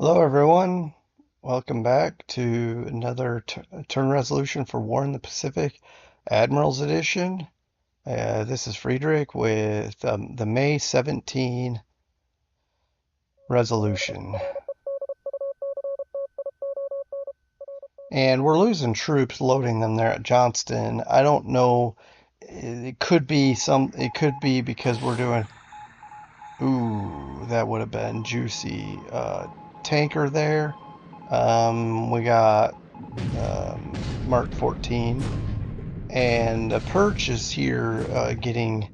Hello, everyone. Welcome back to another turn resolution for War in the Pacific, Admirals Edition. This is Friedrich with the May 17 resolution. And we're losing troops loading them there at Johnston. I don't know. It could be it could be because we're doing. Ooh, that would have been juicy. Tanker there. We got Mark 14. And a perch is here getting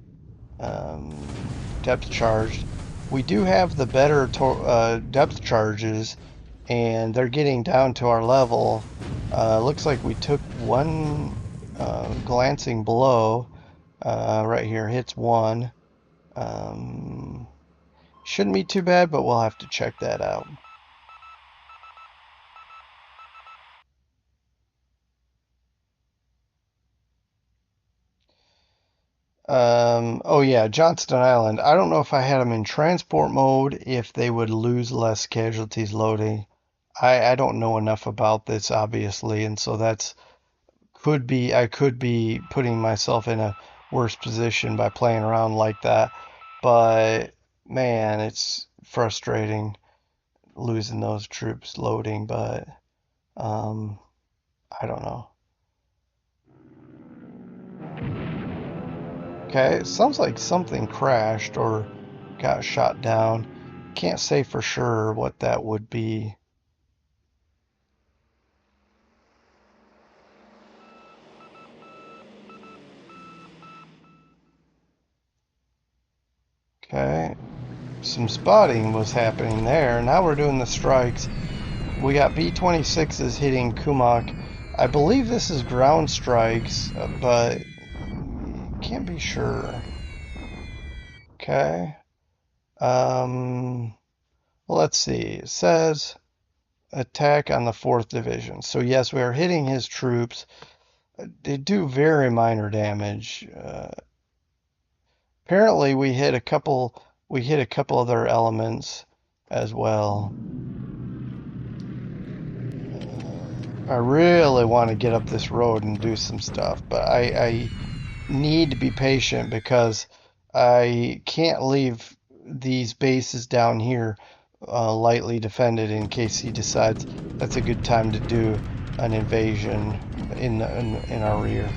depth charged. We do have the better depth charges, and they're getting down to our level. Looks like we took one glancing blow right here, hits one. Um, shouldn't be too bad, but we'll have to check that out. Oh yeah, Johnston Island. I don't know if I had them in transport mode, if they would lose less casualties loading. I don't know enough about this, obviously, and so I could be putting myself in a worse position by playing around like that. But man, it's frustrating losing those troops loading, but um, I don't know. Okay, it sounds like something crashed or got shot down. Can't say for sure what that would be. Okay, some spotting was happening there. Now we're doing the strikes. We got B-26s hitting Kumak. I believe this is ground strikes, but can't be sure. Okay. Well, let's see. It says attack on the 4th Division. So yes, we are hitting his troops. They do very minor damage. Apparently, we hit a couple other elements as well. I really want to get up this road and do some stuff, but I need to be patient because I can't leave these bases down here lightly defended in case he decides that's a good time to do an invasion in our rear.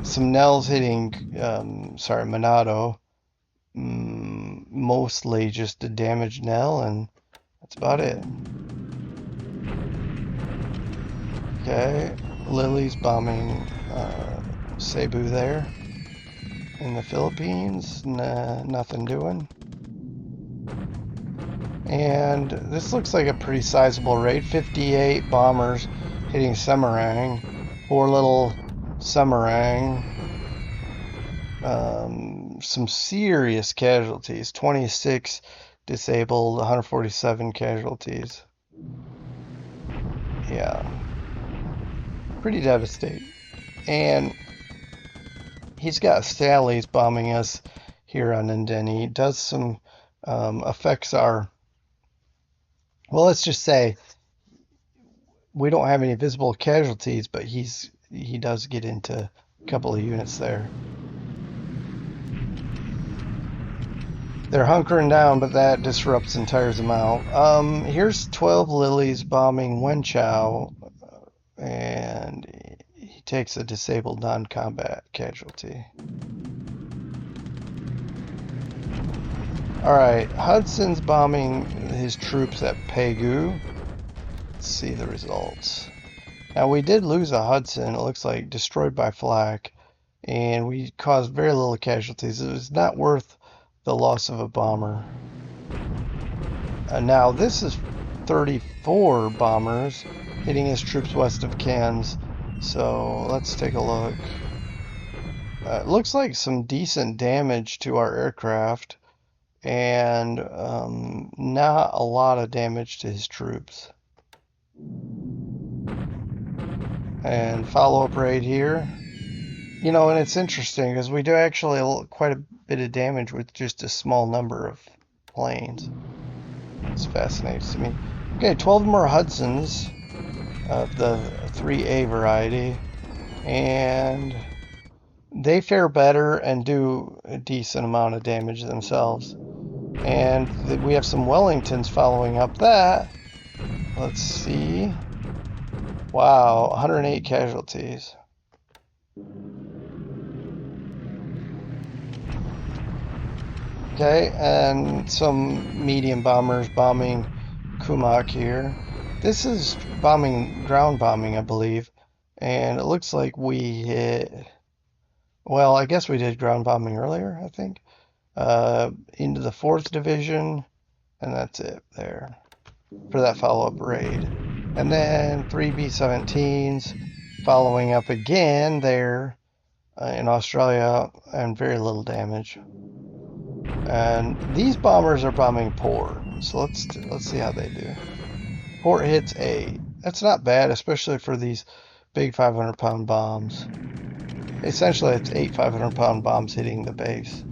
Some Nels hitting, sorry, Monado. Mostly just a damaged Nell, and that's about it. Okay, Lily's bombing Cebu there in the Philippines. Nah, nothing doing. And this looks like a pretty sizable raid. 58 bombers hitting Semarang. Poor little Semarang. Some serious casualties. 26 disabled, 147 casualties. Yeah, pretty devastating. And he's got Sally's bombing us here on Ndeni. Does some affects our. Well, let's just say we don't have any visible casualties, but he does get into a couple of units there. They're hunkering down, but that disrupts and tires them out. Here's 12 Lilies bombing Wenchao, and he takes a disabled non-combat casualty. Alright, Hudson's bombing his troops at Pegu. Let's see the results. Now, we did lose a Hudson, it looks like, destroyed by flak, and we caused very little casualties. It was not worth the loss of a bomber. Now, this is 34 bombers hitting his troops west of Cairns. So let's take a look. It looks like some decent damage to our aircraft, and not a lot of damage to his troops. And follow-up raid here. You know, and it's interesting because we do actually quite a bit of damage with just a small number of planes. It's fascinating to me. Okay, 12 more Hudsons of the 3A variety, and they fare better and do a decent amount of damage themselves. And we have some Wellingtons following up that. Let's see. Wow, 108 casualties. Okay, and some medium bombers bombing Kumak here. This is ground bombing, I believe. And it looks like we hit, well, I guess we did ground bombing earlier, I think. Into the 4th Division, and that's it there for that follow-up raid. And then 3 B-17s following up again there in Australia, and very little damage. And these bombers are bombing port, so let's see how they do. Port hits 8. That's not bad, especially for these big 500-pound bombs. Essentially, it's 8 500-pound bombs hitting the base.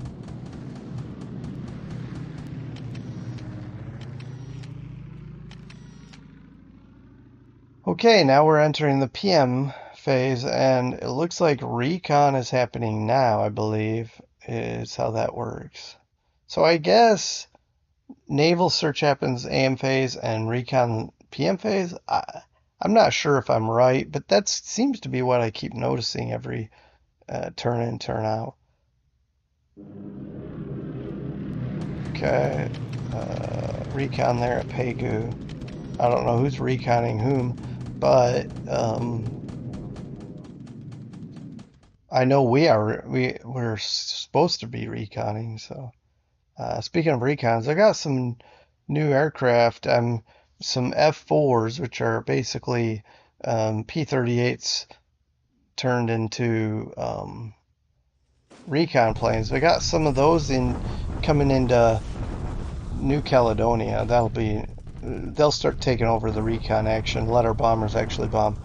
Okay, now we're entering the PM phase, and it looks like recon is happening now, I believe, is how that works. So I guess naval search happens AM phase and recon PM phase. I'm not sure if I'm right, but that seems to be what I keep noticing every turn in, turn out. Okay, recon there at Pegu. I don't know who's reconning whom, but I know we're supposed to be reconning. So speaking of recons, I got some new aircraft. Some F4s, which are basically P-38s turned into recon planes. I got some of those coming into New Caledonia. They'll start taking over the recon action. Let our bombers actually bomb.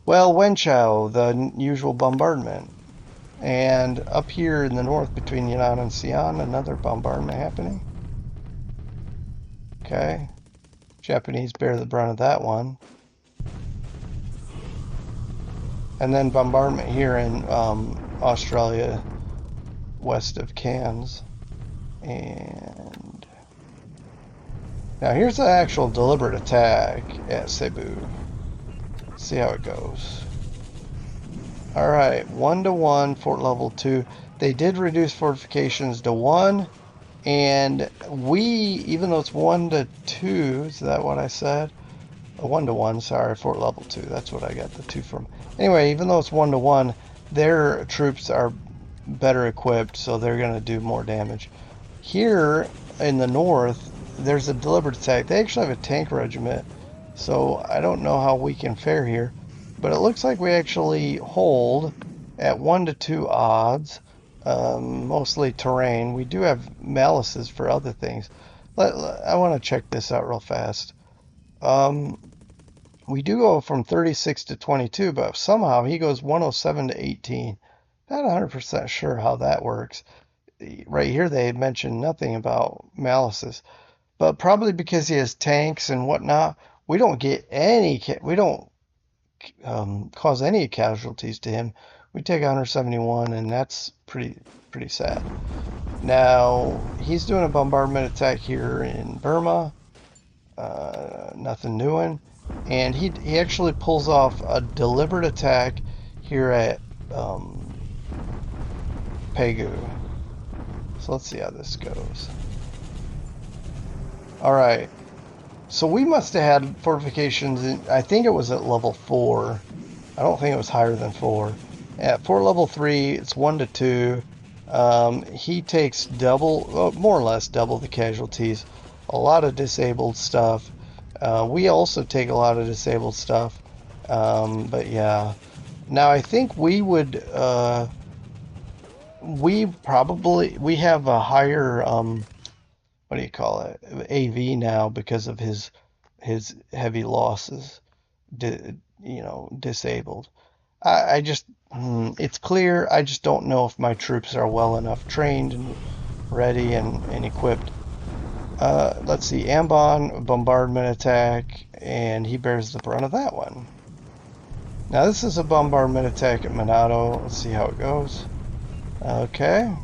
Well, Wenchao, the usual bombardment. And up here in the north between Yan'an and Xi'an, another bombardment happening. Okay. Japanese bear the brunt of that one. And then bombardment here in Australia, west of Cairns. And now here's the actual deliberate attack at Cebu. See how it goes. Alright, 1-1, fort level 2. They did reduce fortifications to 1, and even though it's 1-2, is that what I said? 1-1, sorry, fort level 2. That's what I got the 2 from. Anyway, even though it's 1-1, their troops are better equipped, so they're going to do more damage. Here in the north, there's a deliberate attack. They actually have a tank regiment, so I don't know how we can fare here. But it looks like we actually hold at 1-2 odds, mostly terrain. We do have malices for other things. I want to check this out real fast. We do go from 36 to 22, but somehow he goes 107 to 18. Not 100% sure how that works. Right here they had mentioned nothing about malices, but probably because he has tanks and whatnot, we don't cause any casualties to him. We take 171, and that's pretty sad. Now he's doing a bombardment attack here in Burma. Nothing doing, and he actually pulls off a deliberate attack here at Pegu. So let's see how this goes. All right. So we must have had fortifications I think it was at level 4. I don't think it was higher than 4. At fort level 3, it's 1-2. He takes more or less double the casualties. A lot of disabled stuff. We also take a lot of disabled stuff. But yeah. Now I think we have a higher what do you call it, AV now because of his heavy losses, disabled. I just it's clear. I just don't know if my troops are well enough trained and ready and equipped Let's see, Ambon bombardment attack, and he bears the brunt of that one. Now this is a bombardment attack at Monado. Let's see how it goes. Okay,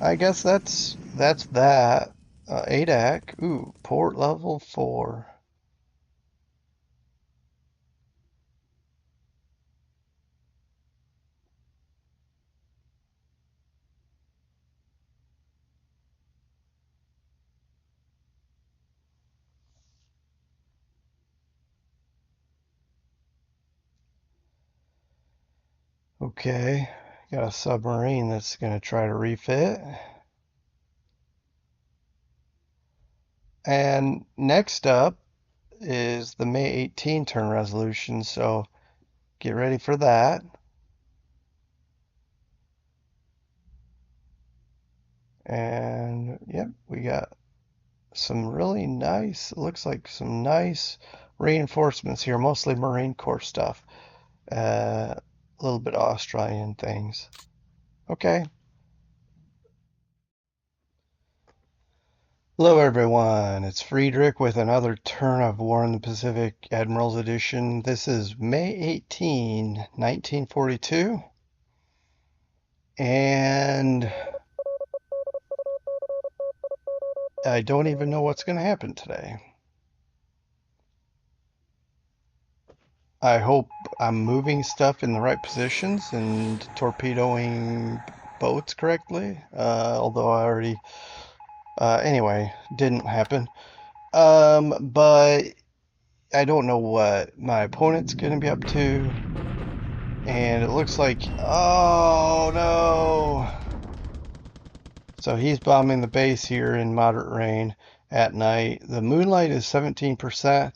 I guess that's that. ADAC. Ooh, port level 4. Okay, got a submarine that's going to try to refit. And next up is the May 18 turn resolution, so get ready for that. And yep, we got some really nice, looks like some nice reinforcements here, mostly Marine Corps stuff. A little bit Australian things. Okay. Hello, everyone. It's Friedrich with another turn of War in the Pacific Admirals Edition. This is May 18, 1942. And I don't even know what's going to happen today. I hope I'm moving stuff in the right positions and torpedoing boats correctly. Although I already, anyway, didn't happen. But I don't know what my opponent's going to be up to. And it looks like, oh no. So he's bombing the base here in moderate rain at night. The moonlight is 17%.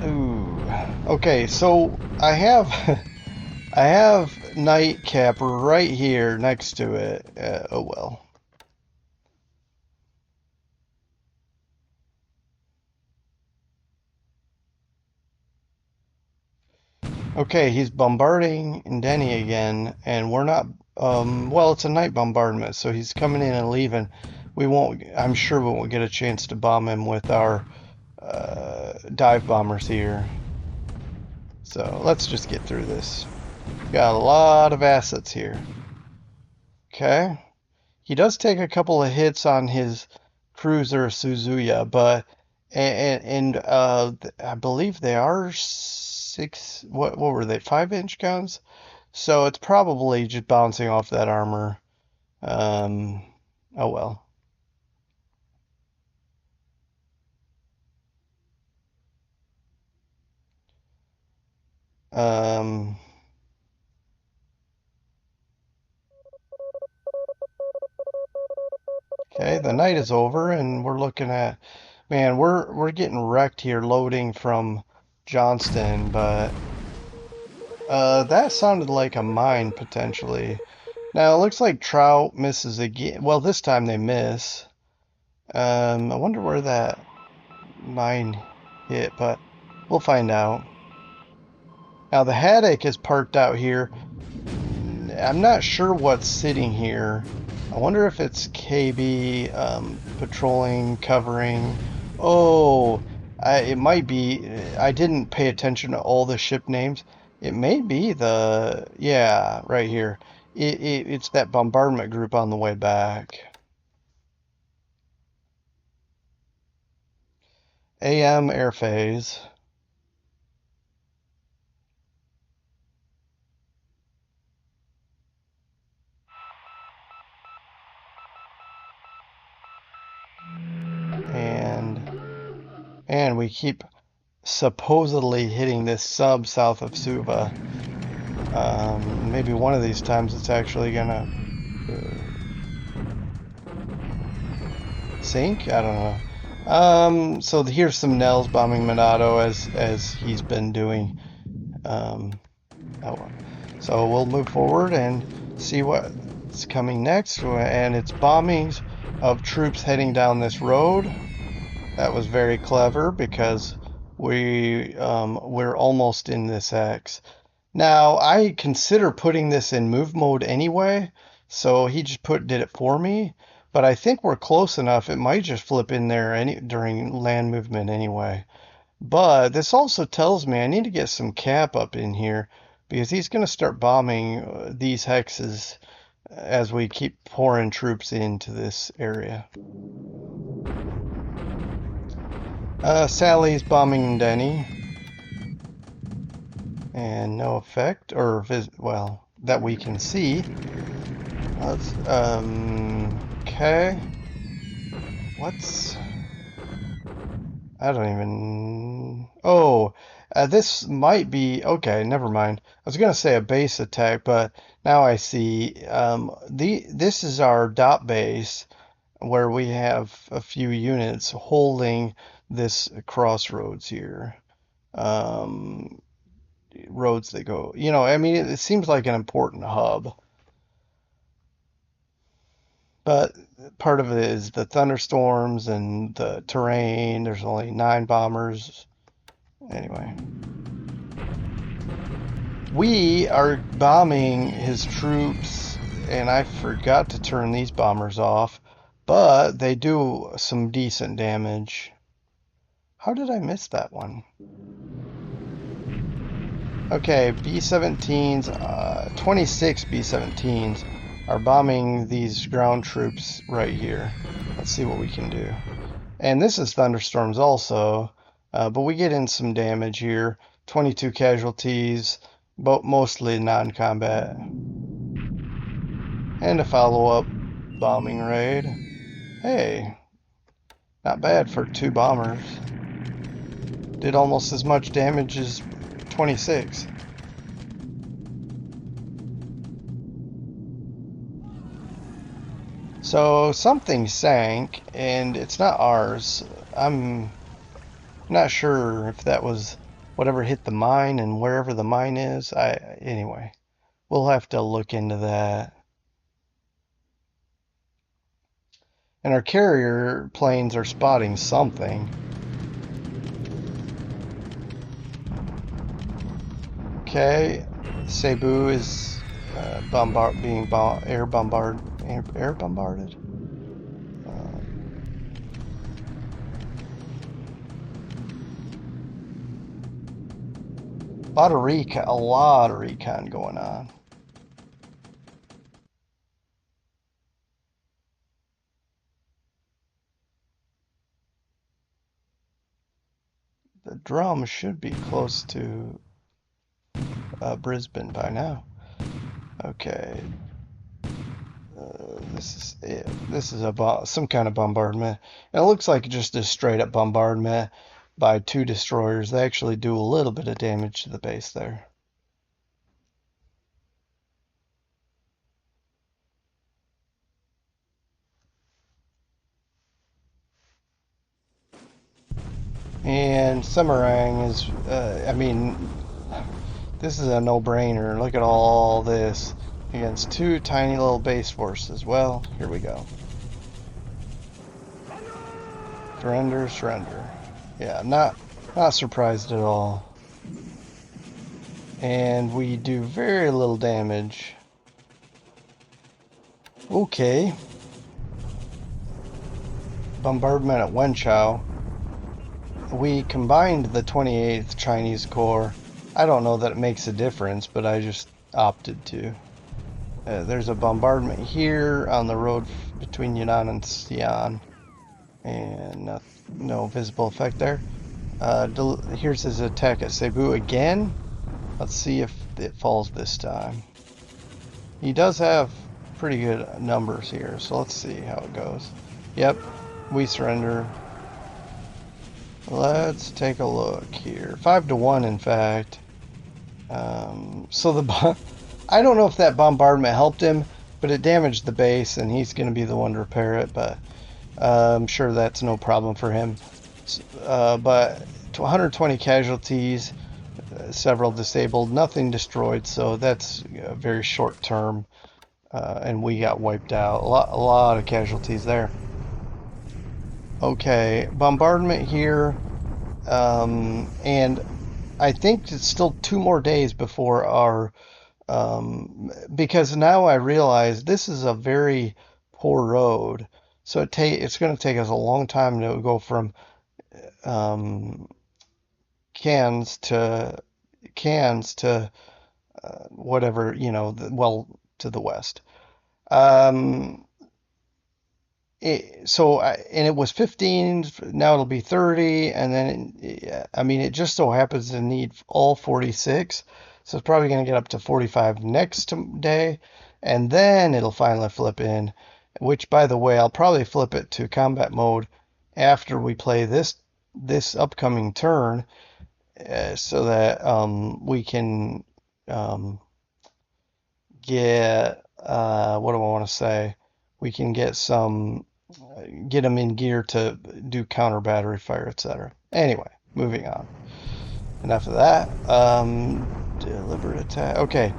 Ooh. Okay, so I have I have nightcap right here next to it. Oh well. Okay, he's bombarding Denny again, and we're not. Well, it's a night bombardment, so he's coming in and leaving. We won't. I'm sure we won't get a chance to bomb him with our dive bombers here. So let's just get through this. Got a lot of assets here. Okay. He does take a couple of hits on his cruiser Suzuya, but I believe they are six. What were they? 5-inch guns. So it's probably just bouncing off that armor. Um, oh well. Um, okay, the night is over, and we're looking at, man, we're getting wrecked here loading from Johnston, but that sounded like a mine potentially. Now it looks like Trout misses again. Well, this time they miss. I wonder where that mine hit, but we'll find out. Now the Haddock is parked out here. I'm not sure what's sitting here. I wonder if it's KB patrolling, covering. Oh, it might be. I didn't pay attention to all the ship names. It may be yeah, right here. It's that bombardment group on the way back. AM air phase. And we keep supposedly hitting this sub south of Suva. Maybe one of these times it's actually gonna sink. I don't know. So here's some Nels bombing Monado as he's been doing. Oh well. So we'll move forward and see what's coming next, and it's bombings of troops heading down this road. That was very clever because we're almost in this X. Now I consider putting this in move mode anyway, So he just did it for me. But I think we're close enough. It might just flip in there during land movement anyway. But this also tells me I need to get some cap up in here because he's going to start bombing these hexes as we keep pouring troops into this area. Sally's bombing Denny, and no effect, or well, that we can see. Let's okay. What's I don't even. Oh, this might be okay. Never mind. I was gonna say a base attack, but now I see. This is our dot base where we have a few units holding this crossroads here. Um, Roads that go. I mean, it seems like an important hub, but part of it is the thunderstorms and the terrain. There's only 9 bombers. Anyway. We are bombing his troops, and I forgot to turn these bombers off, but they do some decent damage. How did I miss that one? Okay, B-17s, 26 B-17s are bombing these ground troops right here. Let's see what we can do. And this is thunderstorms also, but we get in some damage here. 22 casualties, but mostly non-combat. And a follow-up bombing raid. Hey, not bad for 2 bombers. Did almost as much damage as 26. So something sank, and it's not ours. I'm not sure if that was whatever hit the mine and wherever the mine is. Anyway, we'll have to look into that. And our carrier planes are spotting something. Okay, Cebu is air bombarded. A lot of recon going on. The drum should be close to Brisbane by now. Okay. This is some kind of bombardment. And it looks like just a straight up bombardment by 2 destroyers. They actually do a little bit of damage to the base there. And Semarang is, I mean, this is a no-brainer. Look at all this against 2 tiny little base forces. Well, here we go. Surrender, surrender. Yeah, not surprised at all. And we do very little damage. Okay. Bombardment at Wenchao. We combined the 28th Chinese Corps. I don't know that it makes a difference, but I just opted to. There's a bombardment here on the road between Yunnan and Xi'an. And no visible effect there. Here's his attack at Cebu again. Let's see if it falls this time. He does have pretty good numbers here, so let's see how it goes. Yep, we surrender. Let's take a look here. 5-1, in fact. I don't know if that bombardment helped him, but it damaged the base, and he's going to be the one to repair it. But I'm sure that's no problem for him. But 120 casualties, several disabled, nothing destroyed. So that's very short term, and we got wiped out. A lot of casualties there. Okay, bombardment here, and I think it's still 2 more days before our Because now I realize this is a very poor road. So it's going to take us a long time to go from um, Cairns to Cairns to whatever, to the west. Um, and it was 15, now it'll be 30, and then I mean it just so happens to need all 46, so it's probably going to get up to 45 next day, and then it'll finally flip in, which by the way, I'll probably flip it to combat mode after we play this upcoming turn, so that we can um, get what do I want to say? We can get them in gear to do counter battery fire, etc. Anyway, moving on. Enough of that. Deliberate attack. Okay,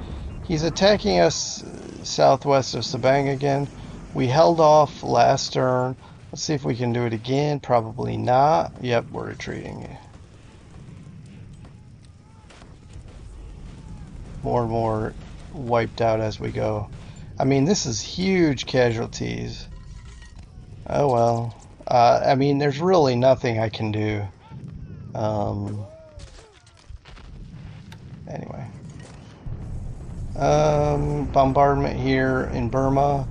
he's attacking us southwest of Sabang again. We held off last turn. Let's see if we can do it again. Probably not. Yep, we're retreating. More and more wiped out as we go. I mean, this is huge casualties. Oh well. I mean, there's really nothing I can do. Um, anyway. Bombardment here in Burma.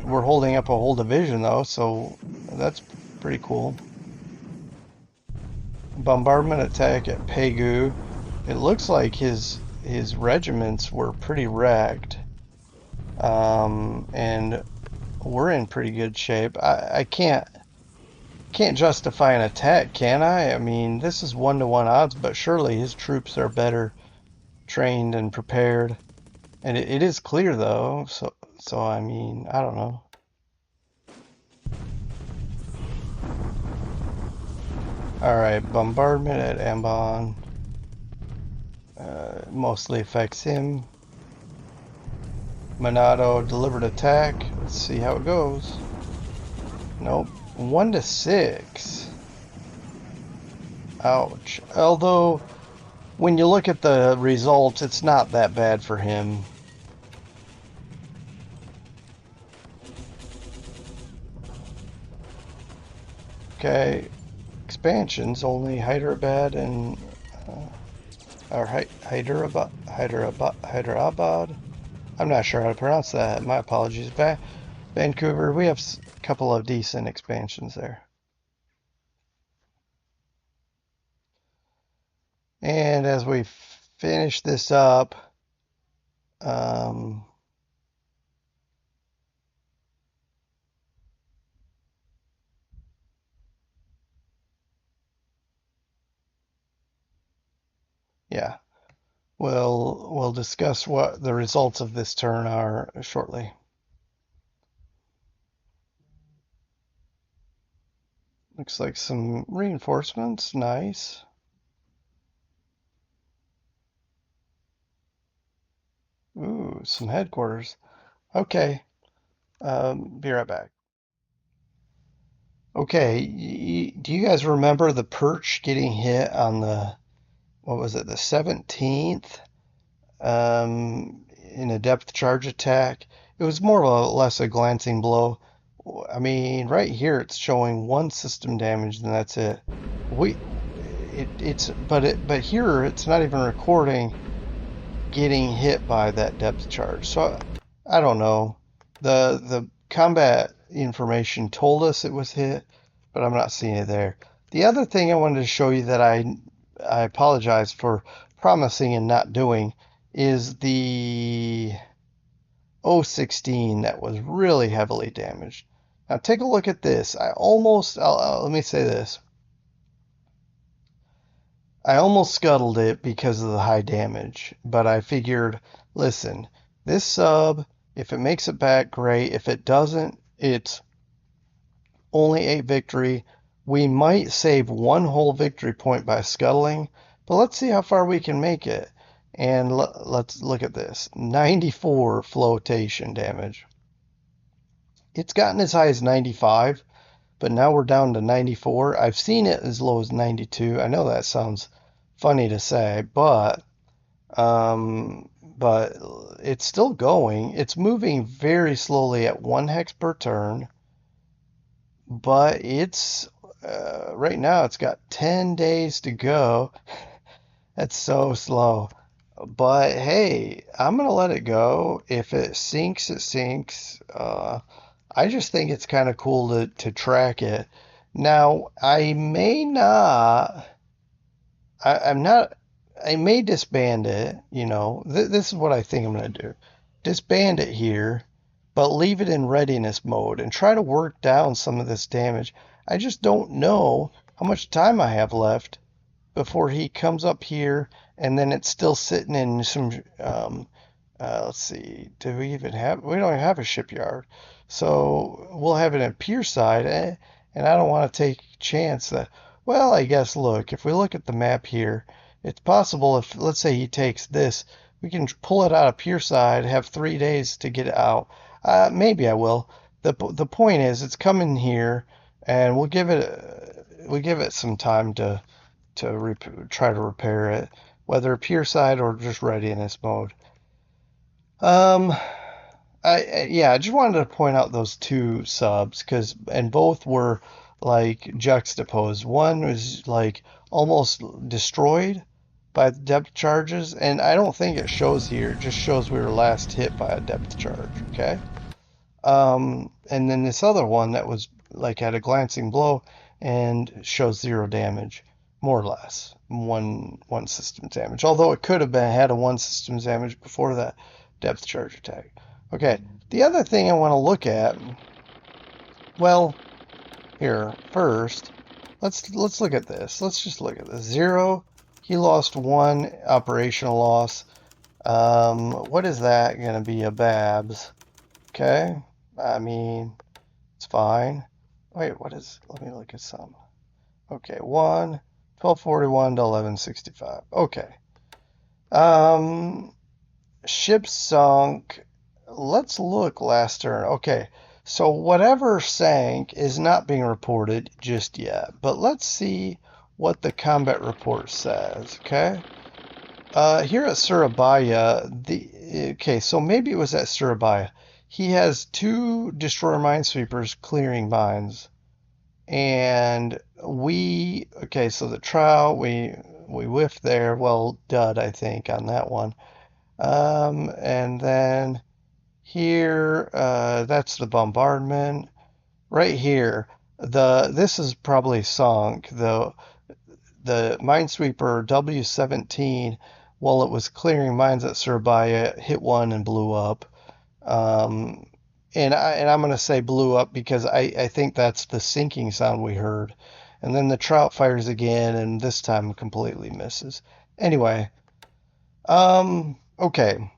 We're holding up a whole division though, so that's pretty cool. Bombardment attack at Pegu. It looks like his regiments were pretty wrecked. And we're in pretty good shape. I can't justify an attack, can I? I mean, this is 1-to-1 odds, but surely his troops are better trained and prepared. And it is clear though, so I mean, I don't know. Alright, bombardment at Ambon. Mostly affects him. Monado delivered attack. Let's see how it goes. Nope. 1-to-6. Ouch. Although, when you look at the results, it's not that bad for him. Okay. Expansions, only Hyderabad and or Hyderabad. I'm not sure how to pronounce that. My apologies. Vancouver, we have a couple of decent expansions there. And as we finish this up, um, yeah, we'll discuss what the results of this turn are shortly. Looks like some reinforcements. Nice. Ooh, some headquarters. Okay. Be right back. Okay, do you guys remember the Perch getting hit on what was it, the 17th, in a depth charge attack? It was more or less a glancing blow. I mean, right here it's showing one system damage, and that's it. We, but here it's not even recording getting hit by that depth charge. So I don't know. The combat information told us it was hit, but I'm not seeing it there. The other thing I wanted to show you that I apologize for promising and not doing is the 016 that was really heavily damaged. Now take a look at this. Let me say this. I almost scuttled it because of the high damage, but I figured, listen, this sub, if it makes it back, great. If it doesn't, it's only 8 victory. We might save one whole victory point by scuttling, but let's see how far we can make it. And let's look at this. 94 flotation damage. It's gotten as high as 95, but now we're down to 94. I've seen it as low as 92. I know that sounds funny to say, but but it's still going. It's moving very slowly at 1 hex per turn, but it's right now it's got 10 days to go. That's so slow. But hey, I'm gonna let it go. If it sinks, it sinks. I just think it's kind of cool to track it. Now, I may not. I'm not. I may disband it. This is what I think I'm gonna do. Disband it here, but leave it in readiness mode and try to work down some of this damage. I just don't know how much time I have left before he comes up here, and then it's still sitting in some. Let's see. Do we even have? We don't have a shipyard, so we'll have it at pier side, and I don't want to take a chance that. Well, I guess look. If we look at the map here, it's possible if let's say he takes this, we can pull it out of pier side, have 3 days to get it out. Maybe I will. The point is, it's coming here, and we'll give it some time to try to repair it, whether pier side or just readiness mode. Um, yeah, I just wanted to point out those two subs and both were like juxtaposed. One was like almost destroyed by the depth charges, and I don't think it shows here. It just shows we were last hit by a depth charge. Okay. And then this other one that was like at a glancing blow and shows 0 damage, more or less, one system damage. Although it could have been had a one system damage before that depth charge attack. Okay, the other thing I want to look at, well, here first, let's look at this. Let's just look at this. 0, he lost 1 operational loss. What is that gonna be? A Babs? Okay. I mean, it's fine. Wait, what is, let me look at some. Okay, 1241 to 1165. Okay. Ship sunk. Let's look last turn. Okay, so whatever sank is not being reported just yet, but let's see what the combat report says, okay? Here at Surabaya, okay, so maybe it was at Surabaya. He has 2 destroyer minesweepers clearing mines, and okay, so the trial we whiffed there. Well, dud, I think on that one. And then here, that's the bombardment. Right here, this is probably sunk. The minesweeper W17, while it was clearing mines at Surabaya, hit one and blew up. And I'm going to say blew up because I think that's the sinking sound we heard. And then the trout fires again, and this time completely misses. Anyway, okay.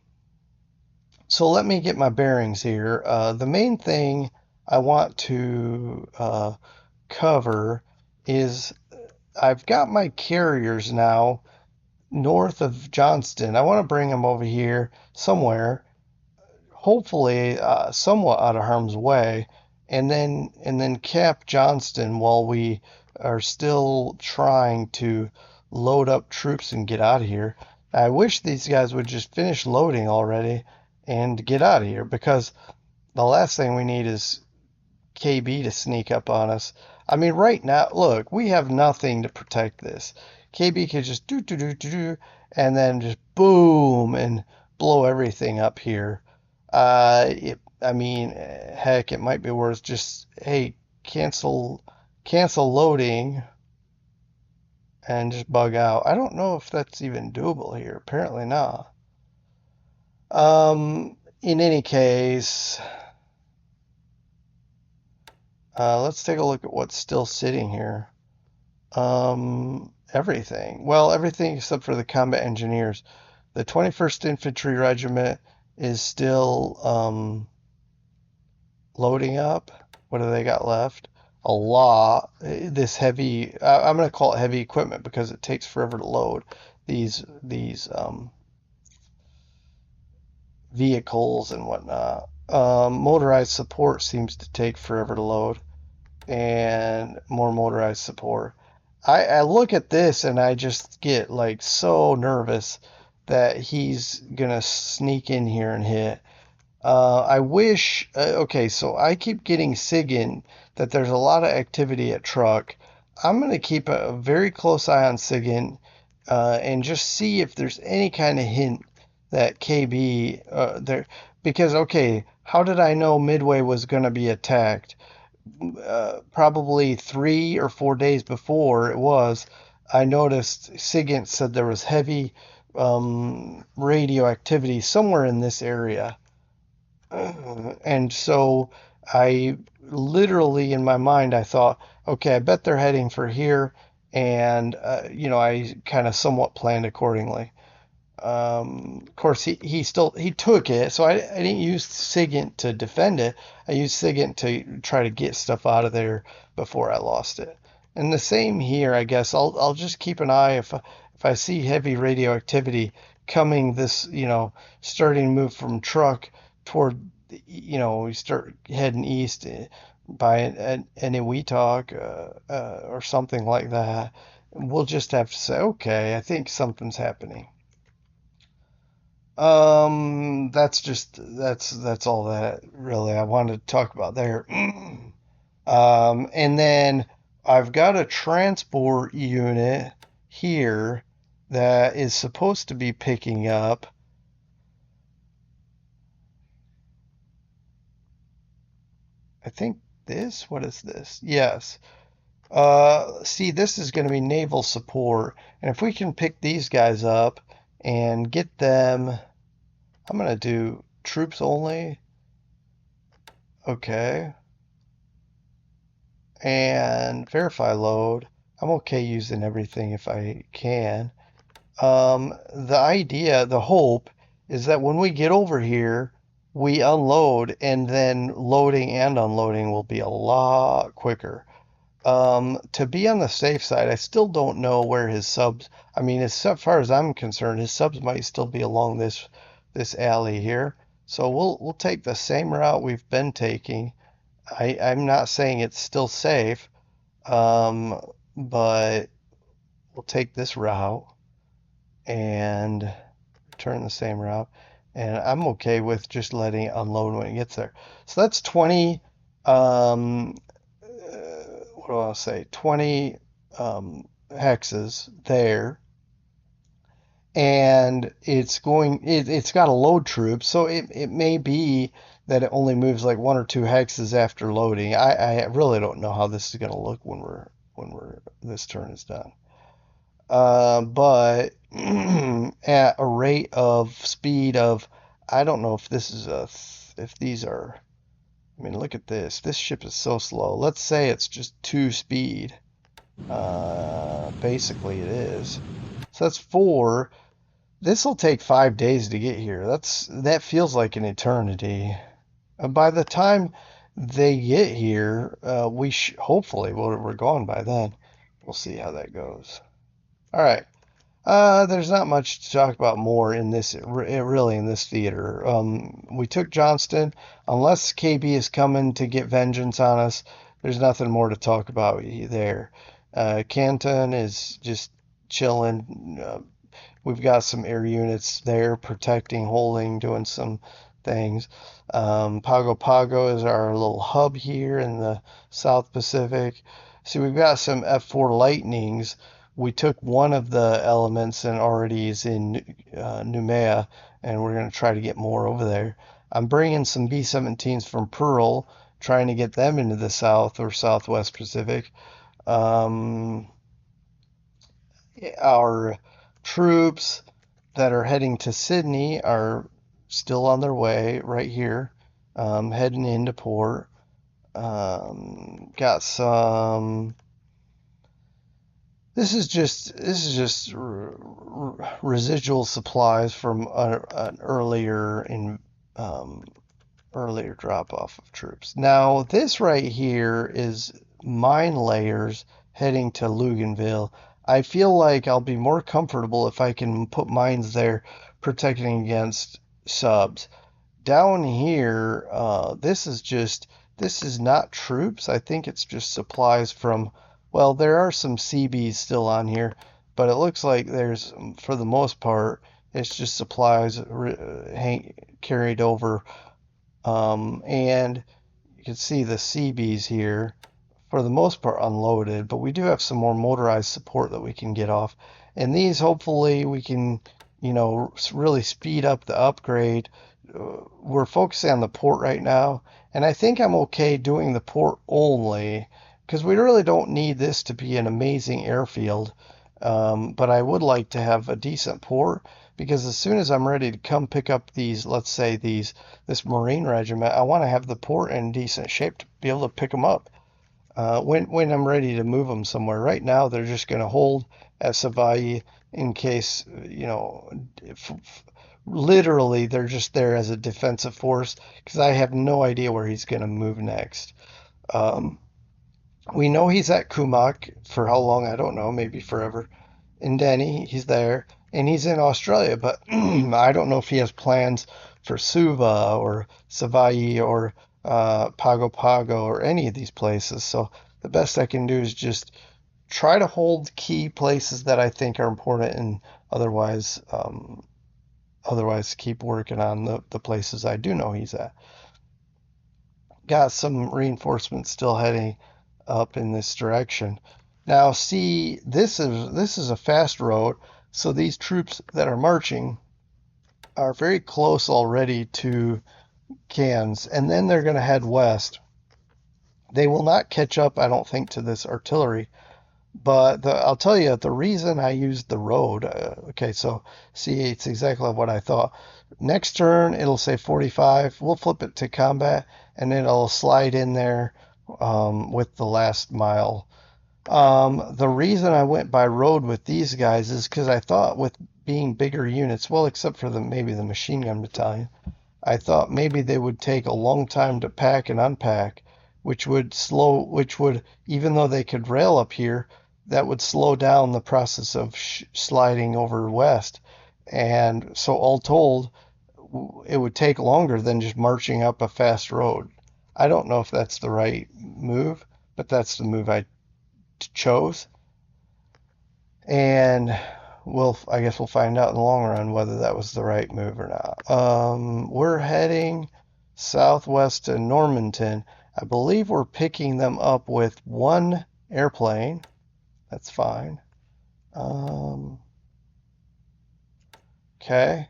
So let me get my bearings here. The main thing I want to cover is I've got my carriers now north of Johnston. I want to bring them over here somewhere, hopefully somewhat out of harm's way, and then cap Johnston while we are still trying to load up troops and get out of here. I wish these guys would just finish loading already and get out of here, because the last thing we need is KB to sneak up on us. I mean, right now, look, we have nothing to protect this. KB could just do, and then just boom and blow everything up here. I mean, heck, it might be worth just, hey, cancel loading and just bug out. I don't know if that's even doable here. Apparently not. In any case, let's take a look at what's still sitting here. Everything. Well, everything except for the combat engineers. The 21st Infantry Regiment is still loading up. What do they got left? A lot. This heavy, I'm going to call it heavy equipment because it takes forever to load these vehicles and whatnot. Motorized support seems to take forever to load, and more motorized support. I look at this and I just get like so nervous that he's gonna sneak in here and hit. I wish. Okay, so I keep getting SIGINT that there's a lot of activity at truck. I'm gonna keep a very close eye on SIGINT and just see if there's any kind of hint that KB there. Because okay, how did I know Midway was gonna be attacked? Probably 3 or 4 days before it was, I noticed SIGINT said there was heavy radioactivity somewhere in this area. And so I literally, in my mind, I thought, okay, I bet they're heading for here. And, I kind of somewhat planned accordingly. Of course, he took it, so I didn't use SIGINT to defend it. I used SIGINT to try to get stuff out of there before I lost it. And the same here, I guess. I'll just keep an eye if I see heavy radioactivity coming this, starting to move from truck toward, we start heading east by an Iwitok or something like that. We'll just have to say, okay, I think something's happening. That's all that really I wanted to talk about there. And then I've got a transport unit here that is supposed to be picking up. I think what is this? Yes. See, this is going to be naval support. And if we can pick these guys up and get them, I'm going to do troops only. Okay. And verify load. I'm okay using everything if I can. The hope is that when we get over here, we unload and then loading and unloading will be a lot quicker. To be on the safe side, I still don't know where his subs. I mean, as far as I'm concerned, his subs might still be along this alley here. So we'll take the same route we've been taking. I'm not saying it's still safe, but we'll take this route and return the same route. And I'm okay with just letting it unload when it gets there. So that's 20. What do I say? 20 hexes there. And it's got a load troop, so it may be that it only moves like 1 or 2 hexes after loading. I really don't know how this is going to look when this turn is done. But at a rate of speed of, I don't know if if these are, I mean, look at this. This ship is so slow. Let's say it's just 2 speed. Basically it is. So that's 4. This will take 5 days to get here. That feels like an eternity. By the time they get here, hopefully we're gone by then. We'll see how that goes. All right. There's not much to talk about more in this, really, in this theater. We took Johnston. Unless KB is coming to get vengeance on us, there's nothing more to talk about there. Canton is just chilling. We've got some air units there protecting, holding, doing some things. Pago Pago is our little hub here in the South Pacific. See, we've got some F4 Lightnings. We took one of the elements and already is in Noumea, and we're going to try to get more over there. I'm bringing some B-17s from Pearl, trying to get them into the South or Southwest Pacific. Our troops that are heading to Sydney are still on their way right here, heading into port. Got some. This is just residual supplies from an earlier drop off of troops. Now this right here is mine layers heading to Luganville. I feel like I'll be more comfortable if I can put mines there protecting against subs. Down here, this is not troops. I think it's just supplies from, there are some CBs still on here, but it looks like there's, for the most part, It's just supplies carried over. And you can see the CBs here, for the most part unloaded, but we do have some more motorized support that we can get off. And these, hopefully, we can, really speed up the upgrade. We're focusing on the port right now, and I think I'm okay doing the port only because we really don't need this to be an amazing airfield. But I would like to have a decent port because as soon as I'm ready to come pick up these, let's say this Marine regiment, I want to have the port in decent shape to be able to pick them up when I'm ready to move them somewhere. Right now, they're just going to hold at Savaii in case, literally they're just there as a defensive force because I have no idea where he's going to move next. Um, we know he's at Kumak for how long, I don't know, maybe forever. In Denny, he's there, and he's in Australia, but I don't know if he has plans for Suva or Savaii or Pago Pago or any of these places. So the best I can do is just try to hold key places that I think are important, and otherwise keep working on the places I do know he's at. Got some reinforcements still heading up in this direction. Now, see, this is a fast road, so these troops that are marching are very close already to Cannes, and then they're going to head west. They will not catch up, I don't think, to this artillery. But I'll tell you the reason I used the road. Okay, so see, it's exactly what I thought. Next turn, it'll say 45. We'll flip it to combat, and it'll slide in there with the last mile. The reason I went by road with these guys is because I thought with being bigger units, well, except for maybe the machine gun battalion, I thought maybe they would take a long time to pack and unpack, which would, even though they could rail up here, that would slow down the process of sliding over west. And so, all told, it would take longer than just marching up a fast road. I don't know if that's the right move, but that's the move I chose. And I guess we'll find out in the long run whether that was the right move or not. We're heading southwest to Normanton. I believe we're picking them up with one airplane. That's fine. Okay.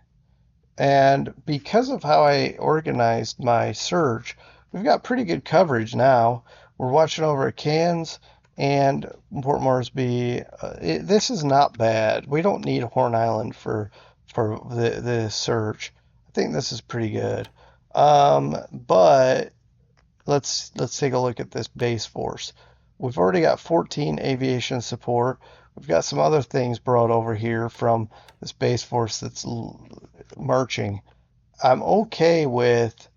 And because of how I organized my search, we've got pretty good coverage now. We're watching over at Cairns and Port Moresby. This is not bad. We don't need Horn Island for the search. I think this is pretty good. But let's take a look at this base force. We've already got 14 aviation support. We've got some other things brought over here from this base force that's marching. I'm okay with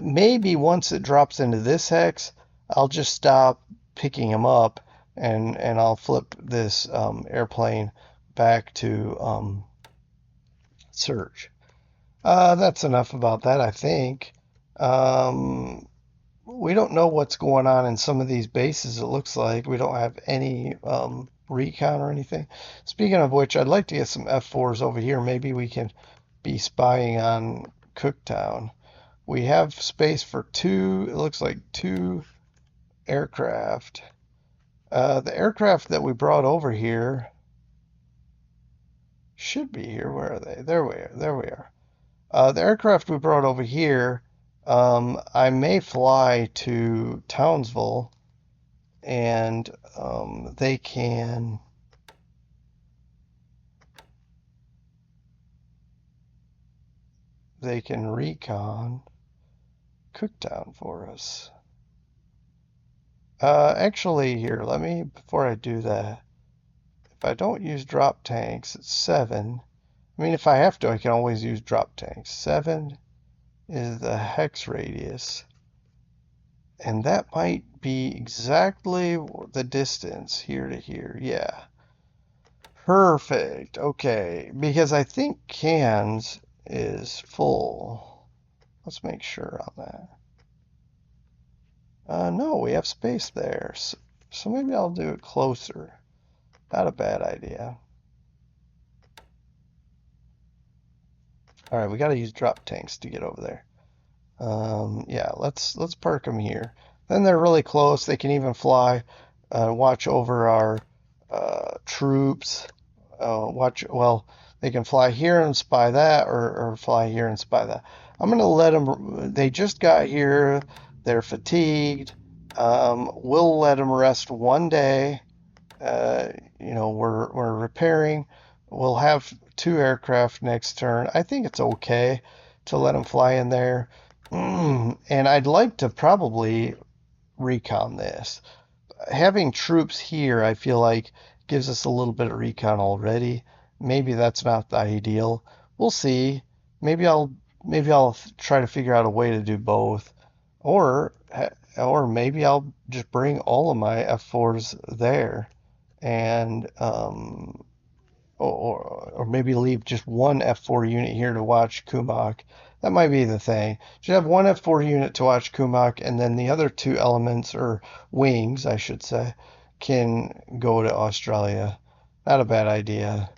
maybe once it drops into this hex, I'll just stop picking them up and I'll flip this airplane back to search. That's enough about that, I think. Um, we don't know what's going on in some of these bases, it looks like. We don't have any recon or anything. Speaking of which, I'd like to get some F4s over here. Maybe we can be spying on Cooktown. We have space for two, it looks like two aircraft. The aircraft that we brought over here should be here. Where are they? There we are. There we are. The aircraft we brought over here, I may fly to Townsville and they can recon Cooktown for us. Actually, here, before I do that, if I don't use drop tanks, it's 7. I mean, if I have to, I can always use drop tanks. 7 is the hex radius. And that might be exactly the distance here to here. Yeah. Perfect. Okay. Because I think Cairns is full. Let's make sure on that. No, we have space there. So maybe I'll do it closer. Not a bad idea. All right, we got to use drop tanks to get over there. Yeah, let's park them here. Then they're really close. They can even fly, watch over our troops. Well, they can fly here and spy that, or fly here and spy that. I'm gonna let them. They just got here. They're fatigued. We'll let them rest one day. Uh, we're repairing. We'll have two aircraft next turn. I think it's okay to let them fly in there. And I'd like to probably recon this. Having troops here, I feel like gives us a little bit of recon already. Maybe that's not the ideal. We'll see. Maybe I'll try to figure out a way to do both, or or maybe I'll just bring all of my F4s there and or maybe leave just one F4 unit here to watch Kumok. That might be the thing. Should have one F4 unit to watch Kumok, and then the other two elements, or wings, I should say, can go to Australia. Not a bad idea.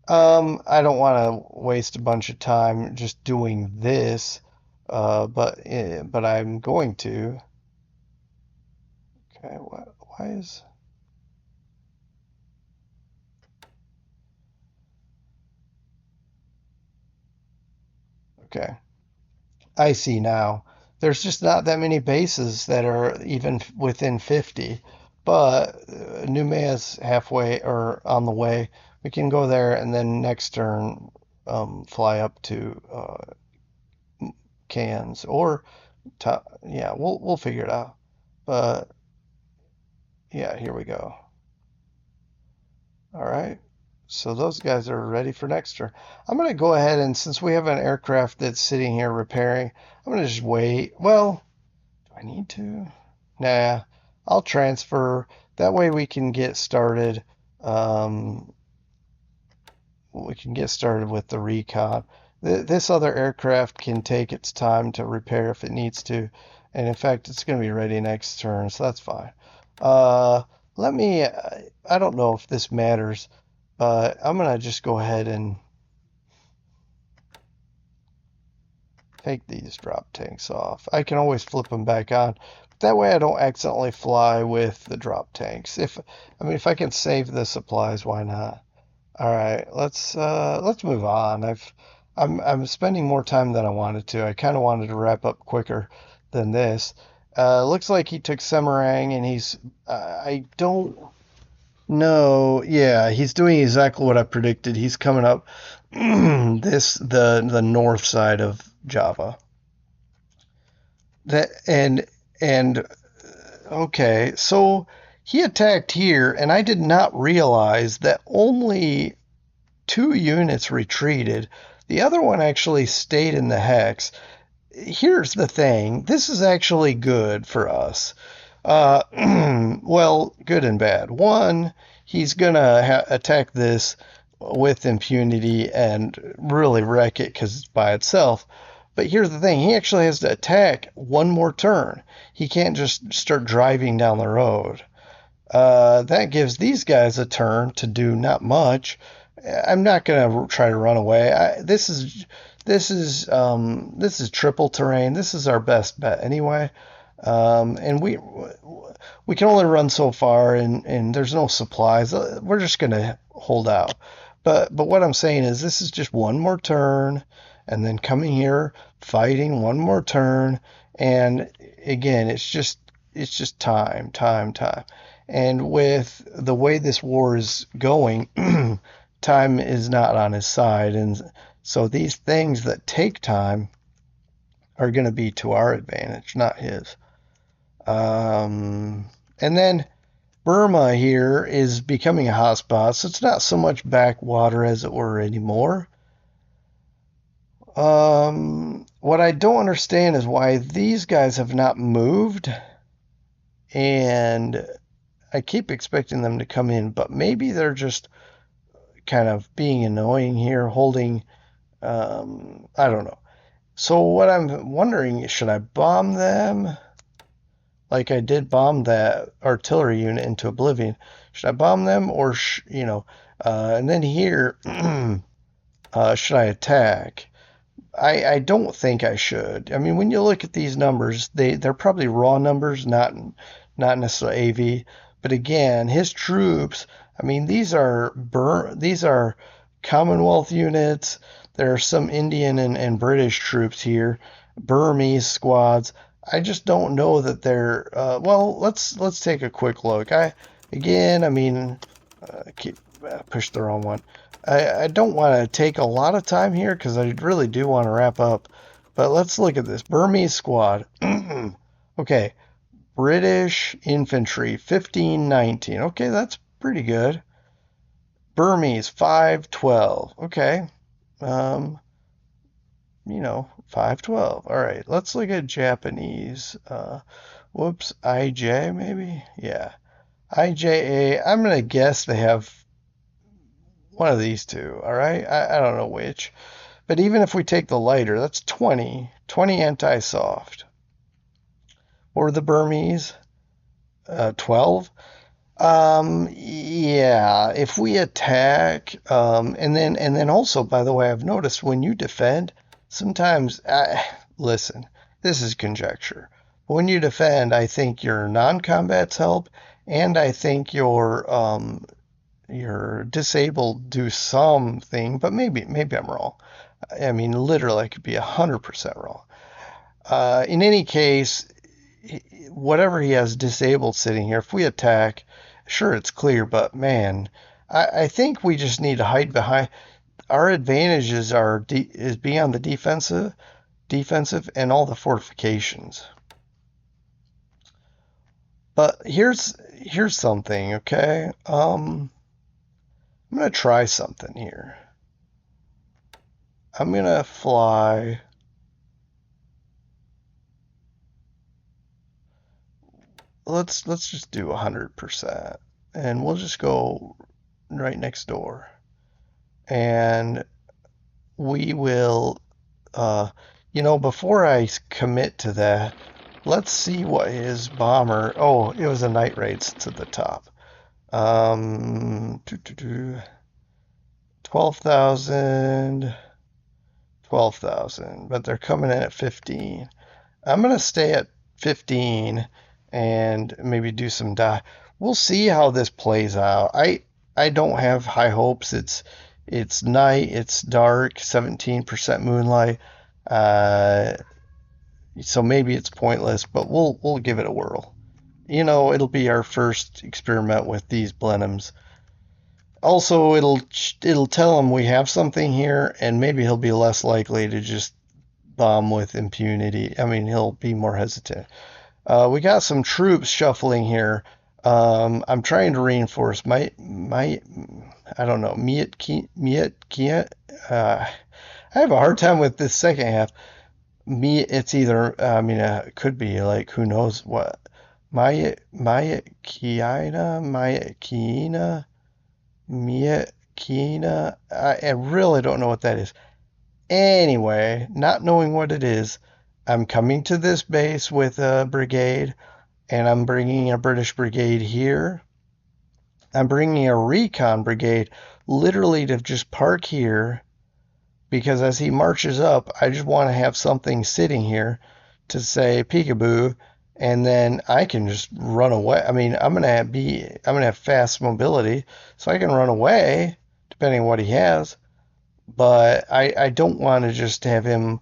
I don't want to waste a bunch of time just doing this, but I'm going to. Okay, why is okay? I see now. There's just not that many bases that are even within 50, but Numea's halfway or on the way. We can go there and then next turn fly up to Cairns or yeah, we'll figure it out. But yeah, here we go. All right. So those guys are ready for next turn. I'm going to go ahead and since we have an aircraft that's sitting here repairing, I'm going to just wait. Well, do I need to? Nah, I'll transfer. That way we can get started. Um, we can get started with the recon. This other aircraft can take its time to repair if it needs to. And in fact, it's going to be ready next turn, so that's fine. Uh, let me, I don't know if this matters, but I'm going to just go ahead and take these drop tanks off. I can always flip them back on. That way I don't accidentally fly with the drop tanks. If I can save the supplies, why not? All right, let's move on. I'm spending more time than I wanted to. I kind of wanted to wrap up quicker than this. Looks like he took Semarang and he's I don't know. Yeah, he's doing exactly what I predicted. He's coming up the north side of Java. That and okay, so he attacked here, and I did not realize that only two units retreated. The other one actually stayed in the hex. Here's the thing, this is actually good for us. Well, good and bad. One, he's gonna attack this with impunity and really wreck it because it's by itself. But here's the thing, he actually has to attack one more turn. He can't just start driving down the road. That gives these guys a turn to do not much. I'm not gonna try to run away. This is triple terrain. This is our best bet anyway. And we can only run so far, and there's no supplies. We're just gonna hold out. But what I'm saying is this is just one more turn, and then coming here, fighting one more turn, and again, it's just time. And with the way this war is going, time is not on his side, and so these things that take time are going to be to our advantage, not his. And then Burma here is becoming a hotspot, so it's not so much backwater as it were anymore. What I don't understand is why these guys have not moved, and I keep expecting them to come in, but maybe they're just kind of being annoying here, holding, I don't know. So what I'm wondering is, should I bomb them? Like I did bomb that artillery unit into oblivion. Should I bomb them or, and then here, should I attack? I don't think I should. I mean, when you look at these numbers, they're probably raw numbers, not necessarily AV. But again, his troops. I mean, these are Commonwealth units. There are some Indian and British troops here, Burmese squads. I just don't know that they're. Well, let's take a quick look. I mean, keep push the wrong one. I don't want to take a lot of time here because I really do want to wrap up. But let's look at this Burmese squad. Okay, British infantry 1519. Okay, that's pretty good. Burmese 512. Okay, 512. All right, let's look at Japanese. Whoops, IJ maybe? Yeah. IJA, I'm going to guess they have one of these two, all right? I don't know which. But even if we take the lighter, that's 20 anti-soft. Or the Burmese, 12. Yeah, if we attack, and then also, by the way, I've noticed when you defend, sometimes, listen, this is conjecture. When you defend, I think your non-combats help, and I think your disabled do something, but maybe I'm wrong. I mean, literally, I could be 100% wrong. In any case, whatever he has disabled sitting here, if we attack, sure, it's clear, but man, I think we just need to hide behind. Our advantages is beyond the defensive, and all the fortifications. But here's something, okay? I'm gonna try something here. I'm gonna fly. Let's just do 100%, and we'll just go right next door, and we will. Uh, before I commit to that, let's see what his bomber. Oh, it was a night raid to the top. 12,000, 12,000, but they're coming in at 15. I'm going to stay at 15 and maybe do some die. We'll see how this plays out. I don't have high hopes. It's night, it's dark, 17% moonlight. Uh, so maybe it's pointless, but we'll give it a whirl. It'll be our first experiment with these Blenheims. Also, it'll tell him we have something here, and maybe he'll be less likely to just bomb with impunity. I mean, he'll be more hesitant. We got some troops shuffling here. I'm trying to reinforce my I don't know Miet. I have a hard time with this second half. It's either I mean it could be like who knows what. Maya Kiina, Mia Kiina. I really don't know what that is. Anyway, not knowing what it is, I'm coming to this base with a brigade, and I'm bringing a British brigade here. I'm bringing a recon brigade literally to just park here because as he marches up, I just want to have something sitting here to say peekaboo, and then I can just run away. I mean, I'm gonna have fast mobility, so I can run away depending on what he has. But I don't want to just have him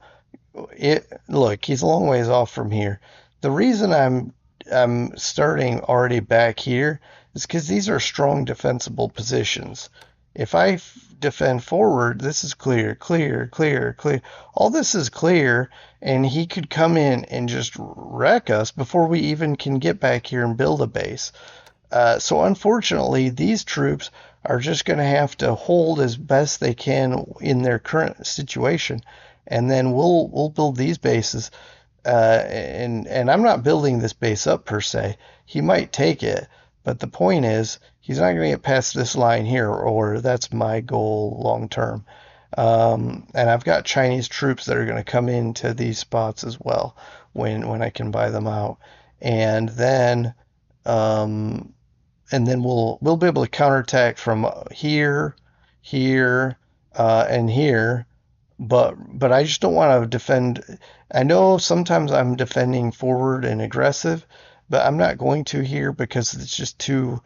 look, he's a long ways off from here. The reason I'm starting already back here is because these are strong defensible positions. If I defend forward, this is clear, clear, clear, clear. All this is clear, and he could come in and just wreck us before we even can get back here and build a base. So unfortunately, these troops are just going to have to hold as best they can in their current situation, and then we'll build these bases. And I'm not building this base up per se. He might take it, but the point is he's not going to get past this line here, or that's my goal long term. And I've got Chinese troops that are going to come into these spots as well when I can buy them out, and then um, we'll be able to counterattack from here, here, and here. but I just don't want to defend. I know sometimes I'm defending forward and aggressive, but I'm not going to here because it's just too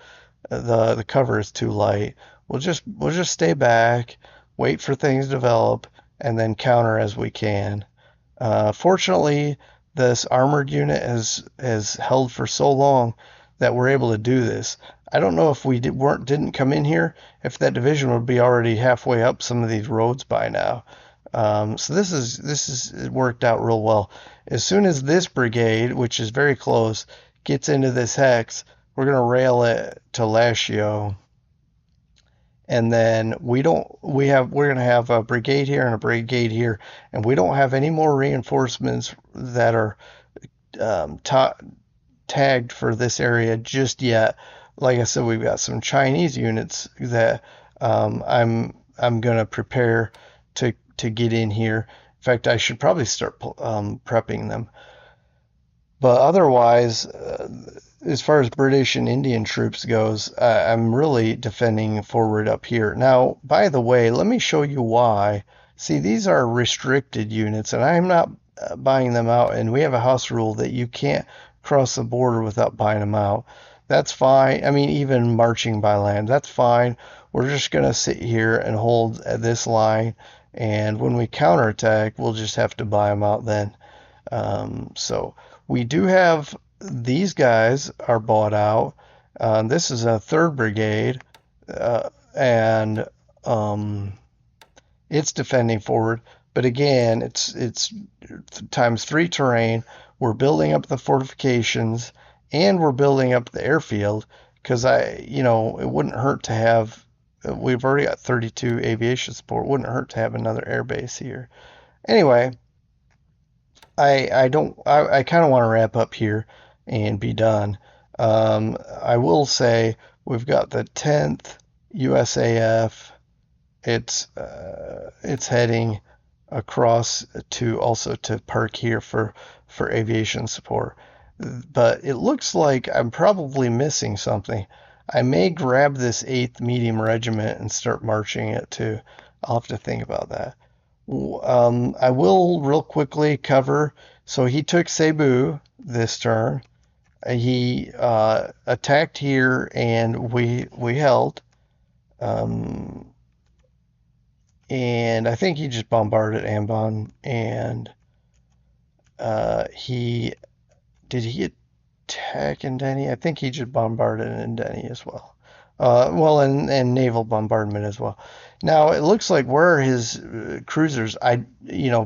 the cover is too light. We'll just stay back, wait for things to develop, and then counter as we can. Fortunately, this armored unit has held for so long that we're able to do this. I don't know if we didn't come in here, if that division would be already halfway up some of these roads by now. So this is it worked out real well. As soon as this brigade, which is very close, gets into this hex, we're gonna rail it to Lashio, and then we're gonna have a brigade here and a brigade here, and we don't have any more reinforcements that are tagged for this area just yet. Like I said, we've got some Chinese units that I'm gonna prepare to get in here. In fact, I should probably start prepping them. But otherwise, as far as British and Indian troops goes, I'm really defending forward up here. Now, by the way, let me show you why. See, these are restricted units, and I'm not buying them out. And we have a house rule that you can't cross the border without buying them out. That's fine. I mean, even marching by land, that's fine. We're just going to sit here and hold this line. And when we counterattack, we'll just have to buy them out then. So we do have these guys are bought out. This is a third brigade, and it's defending forward. But again, it's times three terrain. We're building up the fortifications and we're building up the airfield because it wouldn't hurt to have. We've already got 32 aviation support. It wouldn't hurt to have another air base here. Anyway, I don't I kind of want to wrap up here and be done. I will say we've got the 10th USAF. It's heading across to also to park here for aviation support. But it looks like I'm probably missing something. I may grab this 8th Medium Regiment and start marching it too. I'll have to think about that. I will real quickly cover. So he took Cebu this turn. He attacked here, and we held. Um, and I think he just bombarded Ambon. And he he attack Indeni? I think he just bombarded Indeni as well. Well, and naval bombardment as well. Now it looks like where are his cruisers?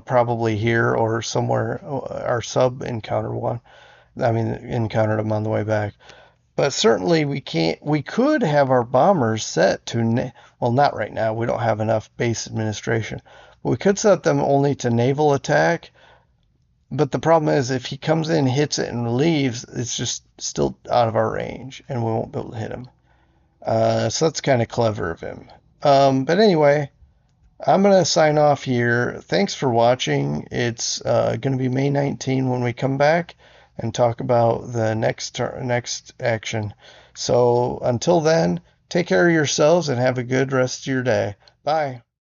Probably here or somewhere. Our sub encountered one. I mean, encountered them on the way back. But certainly we can't. We could have our bombers set to. Well, not right now. We don't have enough base administration. But we could set them only to naval attack. But the problem is, if he comes in, hits it, and leaves, it's just still out of our range, and we won't be able to hit him. So that's kind of clever of him. But anyway, I'm going to sign off here. Thanks for watching. It's going to be May 19 when we come back and talk about the next action. So until then, take care of yourselves and have a good rest of your day. Bye.